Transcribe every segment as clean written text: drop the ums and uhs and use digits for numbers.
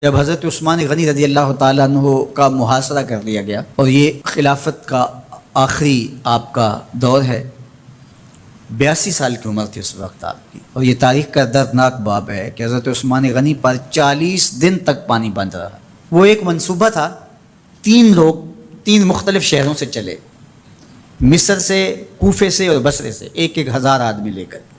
جب حضرت عثمان غنی رضی اللہ تعالیٰ عنہ کا محاصرہ کر لیا گیا اور یہ خلافت کا آخری آپ کا دور ہے، 82 سال کی عمر تھی اس وقت آپ کی، اور یہ تاریخ کا دردناک باب ہے کہ حضرت عثمان غنی پر 40 دن تک پانی بند رہا۔ وہ ایک منصوبہ تھا، 3 لوگ 3 مختلف شہروں سے چلے، مصر سے، کوفے سے اور بصرے سے، 1,000 آدمی لے کر،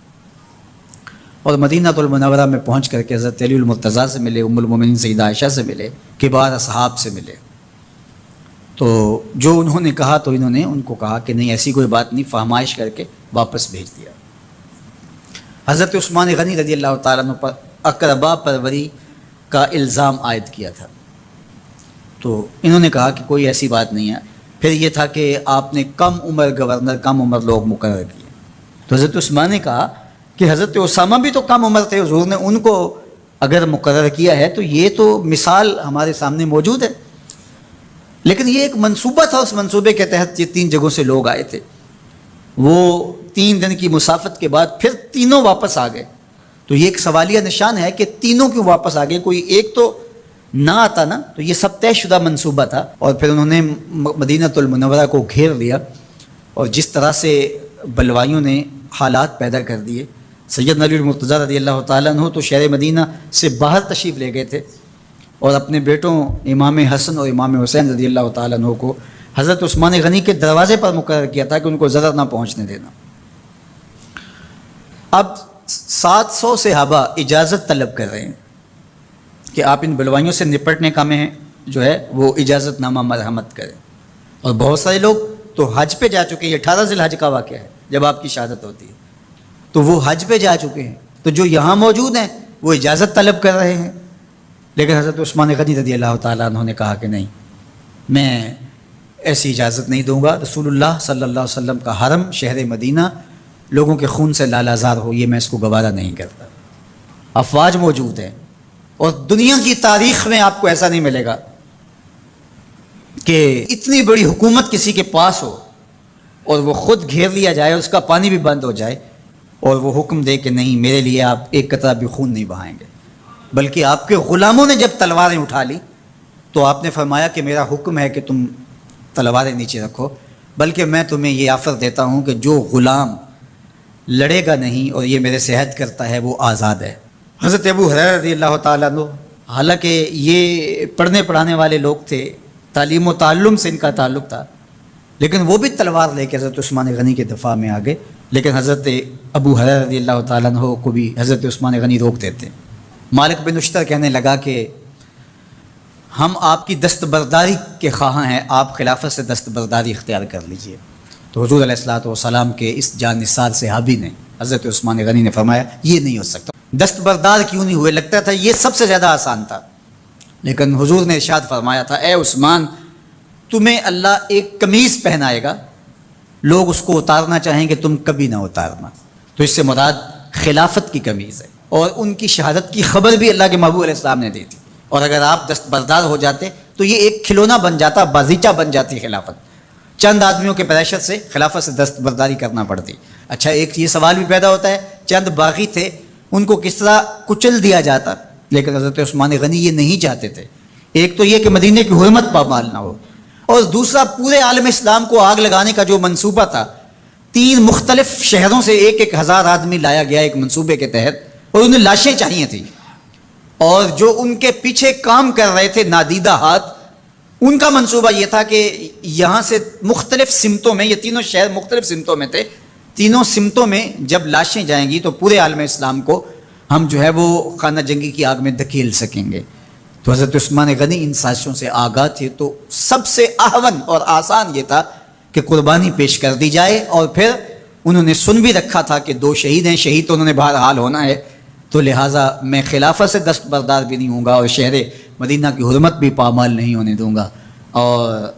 اور مدینہ المنورہ میں پہنچ کر کے حضرت علی المرتضیٰ سے ملے، ام المومنین سیدہ عائشہ سے ملے، کبار اصحاب سے ملے۔ تو جو انہوں نے کہا تو انہوں نے ان کو کہا کہ نہیں، ایسی کوئی بات نہیں، فہمائش کر کے واپس بھیج دیا۔ حضرت عثمان غنی رضی اللہ تعالیٰ عنہ پر اقربا پروری کا الزام عائد کیا تھا، تو انہوں نے کہا کہ کوئی ایسی بات نہیں ہے۔ پھر یہ تھا کہ آپ نے کم عمر گورنر، کم عمر لوگ مقرر کیے، تو حضرت عثمان نے کہا کہ حضرت اسامہ بھی تو کم عمر تھے، حضور نے ان کو اگر مقرر کیا ہے تو یہ تو مثال ہمارے سامنے موجود ہے، لیکن یہ ایک منصوبہ تھا، اس منصوبے کے تحت یہ 3 جگہوں سے لوگ آئے تھے۔ وہ 3 دن کی مسافت کے بعد پھر تینوں واپس آ گئے، تو یہ ایک سوالیہ نشان ہے کہ تینوں کیوں واپس آ گئے، کوئی ایک تو نہ آتا نا، تو یہ سب طے شدہ منصوبہ تھا۔ اور پھر انہوں نے مدینہ المنورہ کو گھیر لیا، اور جس طرح سے بلوائیوں نے حالات پیدا کر دیے، سیدنا علی المرتضیٰ رضی اللہ تعالیٰ عنہ تو شہر مدینہ سے باہر تشریف لے گئے تھے، اور اپنے بیٹوں امام حسن اور امام حسین رضی اللہ تعالیٰ عنہ کو حضرت عثمان غنی کے دروازے پر مقرر کیا تھا کہ ان کو ضرر نہ پہنچنے دینا۔ اب 700 صحابہ اجازت طلب کر رہے ہیں کہ آپ ان بلوائیوں سے نپٹنے کا میں جو ہے وہ اجازت نامہ مرحمت کریں، اور بہت سارے لوگ تو حج پہ جا چکے ہیں۔ 18 ذی الحج کا واقعہ ہے جب آپ کی شہادت ہوتی ہے، تو وہ حج پہ جا چکے ہیں، تو جو یہاں موجود ہیں وہ اجازت طلب کر رہے ہیں، لیکن حضرت عثمان غنی رضی اللہ تعالیٰ عنہ نے کہا کہ نہیں، میں ایسی اجازت نہیں دوں گا، رسول اللہ صلی اللہ علیہ وسلم کا حرم شہر مدینہ لوگوں کے خون سے لالازار ہو، یہ میں اس کو گوارا نہیں کرتا۔ افواج موجود ہیں، اور دنیا کی تاریخ میں آپ کو ایسا نہیں ملے گا کہ اتنی بڑی حکومت کسی کے پاس ہو اور وہ خود گھیر لیا جائے، اس کا پانی بھی بند ہو جائے، اور وہ حکم دے کہ نہیں، میرے لیے آپ ایک قطرہ بھی خون نہیں بہائیں گے۔ بلکہ آپ کے غلاموں نے جب تلواریں اٹھا لی تو آپ نے فرمایا کہ میرا حکم ہے کہ تم تلواریں نیچے رکھو، بلکہ میں تمہیں یہ آفر دیتا ہوں کہ جو غلام لڑے گا نہیں اور یہ میرے سے عہد کرتا ہے وہ آزاد ہے۔ حضرت ابو ہریرہ رضی اللہ تعالیٰ عنہ، حالانکہ یہ پڑھنے پڑھانے والے لوگ تھے، تعلیم و تعلم سے ان کا تعلق تھا، لیکن وہ بھی تلوار لے کے حضرت عثمان غنی کے دفاع میں آ گئے، لیکن حضرت ابو ہریرہ رضی اللہ تعالیٰ عنہ کو بھی حضرت عثمان غنی روک دیتے۔ مالک بن اشتر کہنے لگا کہ ہم آپ کی دستبرداری کے خواہاں ہیں، آپ خلافت سے دستبرداری اختیار کر لیجئے۔ تو حضور علیہ الصلوۃ والسلام کے اس جان نثار صحابی نے، حضرت عثمان غنی نے فرمایا یہ نہیں ہو سکتا۔ دستبردار کیوں نہیں ہوئے؟ لگتا تھا یہ سب سے زیادہ آسان تھا، لیکن حضور نے ارشاد فرمایا تھا، اے عثمان، تمہیں اللہ ایک قمیص پہنائے گا، لوگ اس کو اتارنا چاہیں گے، تم کبھی نہ اتارنا۔ تو اس سے مراد خلافت کی قمیض ہے، اور ان کی شہادت کی خبر بھی اللہ کے محبوب علیہ السلام نے دی تھی، اور اگر آپ دستبردار ہو جاتے تو یہ ایک کھلونا بن جاتا، بازیچہ بن جاتی خلافت۔ چند آدمیوں کے پریشر سے خلافت سے دستبرداری کرنا پڑتی۔ اچھا، ایک یہ سوال بھی پیدا ہوتا ہے، چند باغی تھے، ان کو کس طرح کچل دیا جاتا؟ لیکن حضرت عثمان غنی یہ نہیں چاہتے تھے۔ ایک تو یہ کہ مدینے کی حرمت پامال نہ ہو، اور دوسرا پورے عالم اسلام کو آگ لگانے کا جو منصوبہ تھا، 3 مختلف شہروں سے 1,000 آدمی لایا گیا ایک منصوبے کے تحت، اور انہیں لاشیں چاہیے تھیں، اور جو ان کے پیچھے کام کر رہے تھے نادیدہ ہاتھ، ان کا منصوبہ یہ تھا کہ یہاں سے مختلف سمتوں میں، یہ تینوں شہر مختلف سمتوں میں تھے، تینوں سمتوں میں جب لاشیں جائیں گی تو پورے عالم اسلام کو ہم جو ہے وہ خانہ جنگی کی آگ میں دھکیل سکیں گے۔ تو حضرت عثمان غنی ان سازشوں سے آگاہ تھے، تو سب سے اہون اور آسان یہ تھا کہ قربانی پیش کر دی جائے، اور پھر انہوں نے سن بھی رکھا تھا کہ 2 شہید ہیں، شہید تو انہوں نے بہرحال ہونا ہے، تو لہٰذا میں خلافت سے دستبردار بھی نہیں ہوں گا، اور شہر مدینہ کی حرمت بھی پامال نہیں ہونے دوں گا، اور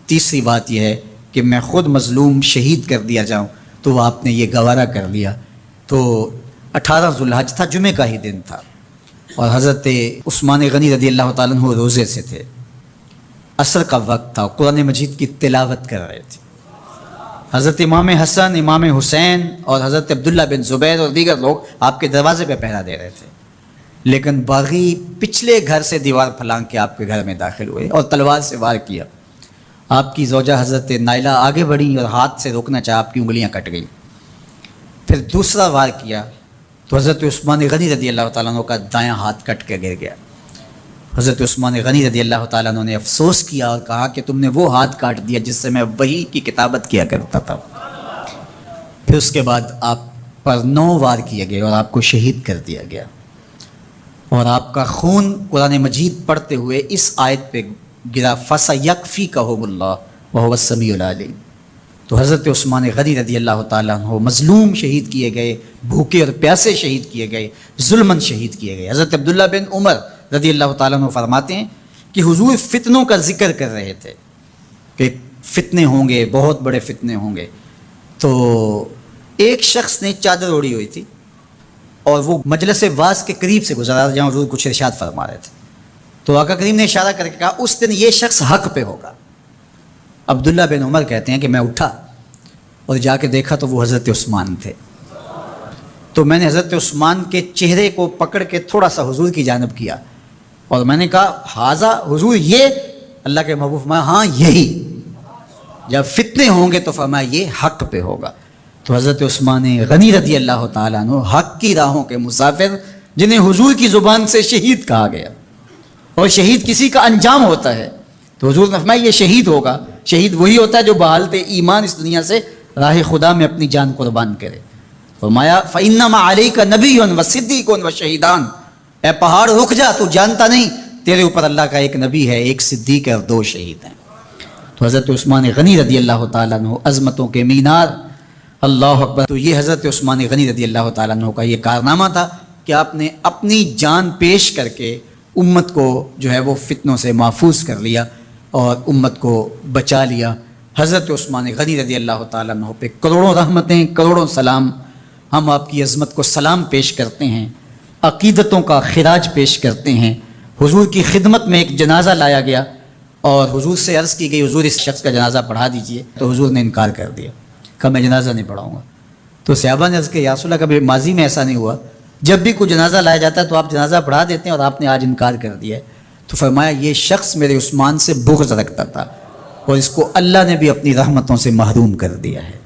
تیسری بات یہ ہے کہ میں خود مظلوم شہید کر دیا جاؤں۔ تو وہ آپ نے یہ گوارا کر لیا۔ تو 18 ذی الحج تھا، جمعے کا ہی دن تھا، اور حضرت عثمان غنی رضی اللہ تعالیٰ عنہ روزے سے تھے، عصر کا وقت تھا، قرآن مجید کی تلاوت کر رہے تھے۔ حضرت امام حسن، امام حسین اور حضرت عبداللہ بن زبیر اور دیگر لوگ آپ کے دروازے پہ پہرا دے رہے تھے، لیکن باغی پچھلے گھر سے دیوار پھلانگ کے آپ کے گھر میں داخل ہوئے اور تلوار سے وار کیا. آپ کی زوجہ حضرت نائلہ آگے بڑھی اور ہاتھ سے روکنا چاہا، آپ کی انگلیاں کٹ گئیں. پھر دوسرا وار کیا تو حضرت عثمان غنی رضی اللہ تعالیٰ عنہ کا دایاں ہاتھ کٹ کے گر گیا. حضرت عثمان غنی رضی اللہ تعالیٰ عنہ نے افسوس کیا اور کہا کہ تم نے وہ ہاتھ کاٹ دیا جس سے میں وحی کی کتابت کیا کرتا تھا. پھر اس کے بعد آپ پر 9 وار کیے گئے اور آپ کو شہید کر دیا گیا، اور آپ کا خون قرآن مجید پڑھتے ہوئے اس آیت پہ گرا فَسَيَكْفِيكَهُمُ اللَّهُ وَهُوَ السَّمِيعُ الْعَلِيمُ. تو حضرت عثمان غنی رضی اللہ تعالیٰ عنہ مظلوم شہید کیے گئے، بھوکے اور پیاسے شہید کیے گئے، ظلماً شہید کیے گئے. حضرت عبداللہ بن عمر رضی اللہ تعالیٰ عنہ فرماتے ہیں کہ حضور فتنوں کا ذکر کر رہے تھے کہ فتنے ہوں گے، بہت بڑے فتنے ہوں گے. تو ایک شخص نے چادر اوڑھی ہوئی تھی اور وہ مجلس واعظ کے قریب سے گزرا جہاں حضور کچھ ارشاد فرما رہے تھے. تو آقا کریم نے اشارہ کر کے کہا اس دن یہ شخص حق پہ ہوگا. عبداللہ بن عمر کہتے ہیں کہ میں اٹھا اور جا کے دیکھا تو وہ حضرت عثمان تھے. تو میں نے حضرت عثمان کے چہرے کو پکڑ کے تھوڑا سا حضور کی جانب کیا اور میں نے کہا حاضہ حضور، یہ اللہ کے محبوب فرمایا ہاں یہی، جب فتنے ہوں گے تو فرمایا یہ حق پہ ہوگا. تو حضرت عثمان غنی رضی اللہ تعالیٰ عنہ حق کی راہوں کے مسافر جنہیں حضور کی زبان سے شہید کہا گیا، اور شہید کسی کا انجام ہوتا ہے. تو حضور نے فرمایا یہ شہید ہوگا. شہید وہی ہوتا ہے جو بحالت ایمان اس دنیا سے راہ خدا میں اپنی جان قربان کرے. فرمایا فَإِنَّمَا عَلَيْكَ نَبِيٌّ وَصِدِّيقٌ وَشَهِيدَانِ. اے پہاڑ رک جا، تو جانتا نہیں تیرے اوپر اللہ کا ایک نبی ہے، ایک صدیق ہے اور 2 شہید ہیں. تو حضرت عثمان غنی رضی اللہ تعالیٰ عنہ عظمتوں کے مینار، اللہ اکبر. تو یہ حضرت عثمان غنی رضی اللہ تعالیٰ عنہ کا یہ کارنامہ تھا کہ آپ نے اپنی جان پیش کر کے امت کو جو ہے وہ فتنوں سے محفوظ کر لیا اور امت کو بچا لیا. حضرت عثمان غنی رضی اللہ تعالیٰ عنہ پہ کروڑوں رحمتیں، کروڑوں سلام. ہم آپ کی عظمت کو سلام پیش کرتے ہیں، عقیدتوں کا خراج پیش کرتے ہیں. حضور کی خدمت میں ایک جنازہ لایا گیا اور حضور سے عرض کی گئی حضور اس شخص کا جنازہ پڑھا دیجئے. تو حضور نے انکار کر دیا، کہا میں جنازہ نہیں پڑھاؤں گا. تو صحابہ نے عرض کیا یا رسول اللہ کبھی ماضی میں ایسا نہیں ہوا، جب بھی کوئی جنازہ لایا جاتا ہے تو آپ جنازہ پڑھا دیتے ہیں اور آپ نے آج انکار کر دیا ہے. تو فرمایا یہ شخص میرے عثمان سے بغض رکھتا تھا اور اس کو اللہ نے بھی اپنی رحمتوں سے محروم کر دیا ہے.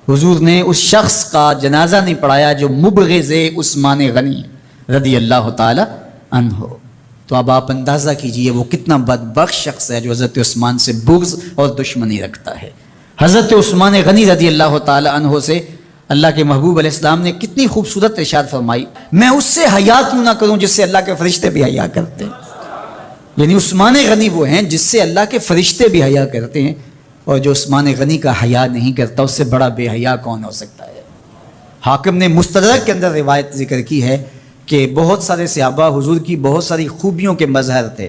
حضور نے اس شخص کا جنازہ نہیں پڑھایا جو مبغض عثمان غنی رضی اللہ تعالی عنہ. تو اب آپ اندازہ کیجئے وہ کتنا بدبخت شخص ہے جو حضرت عثمان سے بغض اور دشمنی رکھتا ہے. حضرت عثمان غنی رضی اللہ تعالی عنہ سے اللہ کے محبوب علیہ السلام نے کتنی خوبصورت ارشاد فرمائی، میں اس سے حیا کیوں نہ کروں جس سے اللہ کے فرشتے بھی حیا کرتے ہیں. یعنی عثمان غنی وہ ہیں جس سے اللہ کے فرشتے بھی حیا کرتے ہیں، اور جو عثمان غنی کا حیا نہیں کرتا اس سے بڑا بے حیا کون ہو سکتا ہے. حاکم نے مستدرک کے اندر روایت ذکر کی ہے کہ بہت سارے صحابہ حضور کی بہت ساری خوبیوں کے مظہر تھے،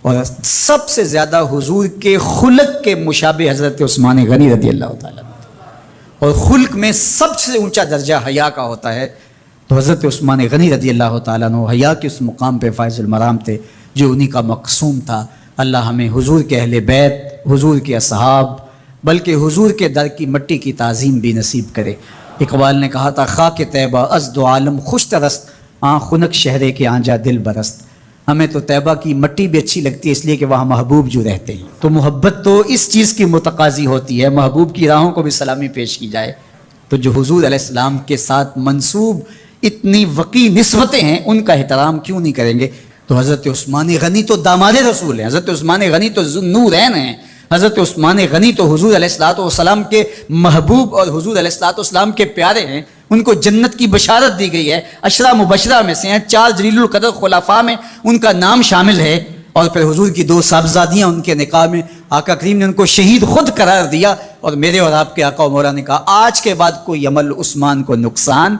اور سب سے زیادہ حضور کے خلق کے مشابہ حضرت عثمان غنی رضی اللہ تعالیٰ. اور خلق میں سب سے اونچا درجہ حیا کا ہوتا ہے. تو حضرت عثمان غنی رضی اللہ تعالیٰ عنہ حیا کے اس مقام پہ فائز المرام تھے جو انہی کا مقصوم تھا. اللہ ہمیں حضور کے اہل بیت، حضور کے اصحاب، بلکہ حضور کے در کی مٹی کی تعظیم بھی نصیب کرے. اقبال نے کہا تھا خاک طیبہ از دو عالم خوش ترست، آن خنک شہرے کے آنجا دل برست. ہمیں تو طیبہ کی مٹی بھی اچھی لگتی ہے اس لیے کہ وہاں محبوب جو رہتے ہیں. تو محبت تو اس چیز کی متقاضی ہوتی ہے، محبوب کی راہوں کو بھی سلامی پیش کی جائے. تو جو حضور علیہ السلام کے ساتھ منسوب اتنی وقی نسبتیں ہیں ان کا احترام کیوں نہیں کریں گے. تو حضرت عثمان غنی تو داماد رسول ہیں، حضرت عثمان غنی تو ذوالنورین ہیں، حضرت عثمان غنی تو حضور علیہ الصلوۃ والسلام کے محبوب اور حضور علیہ الصلوۃ والسلام کے پیارے ہیں. ان کو جنت کی بشارت دی گئی ہے، عشرہ مبشرہ میں سے ہیں، 4 جلیل القدر خلفاء میں ان کا نام شامل ہے. اور پھر حضور کی 2 صاحبزادیاں ان کے نکاح میں آقا کریم نے ان کو شہید خود قرار دیا. اور میرے اور آپ کے آقا و مولا نے کہا آج کے بعد کوئی عمل عثمان کو نقصان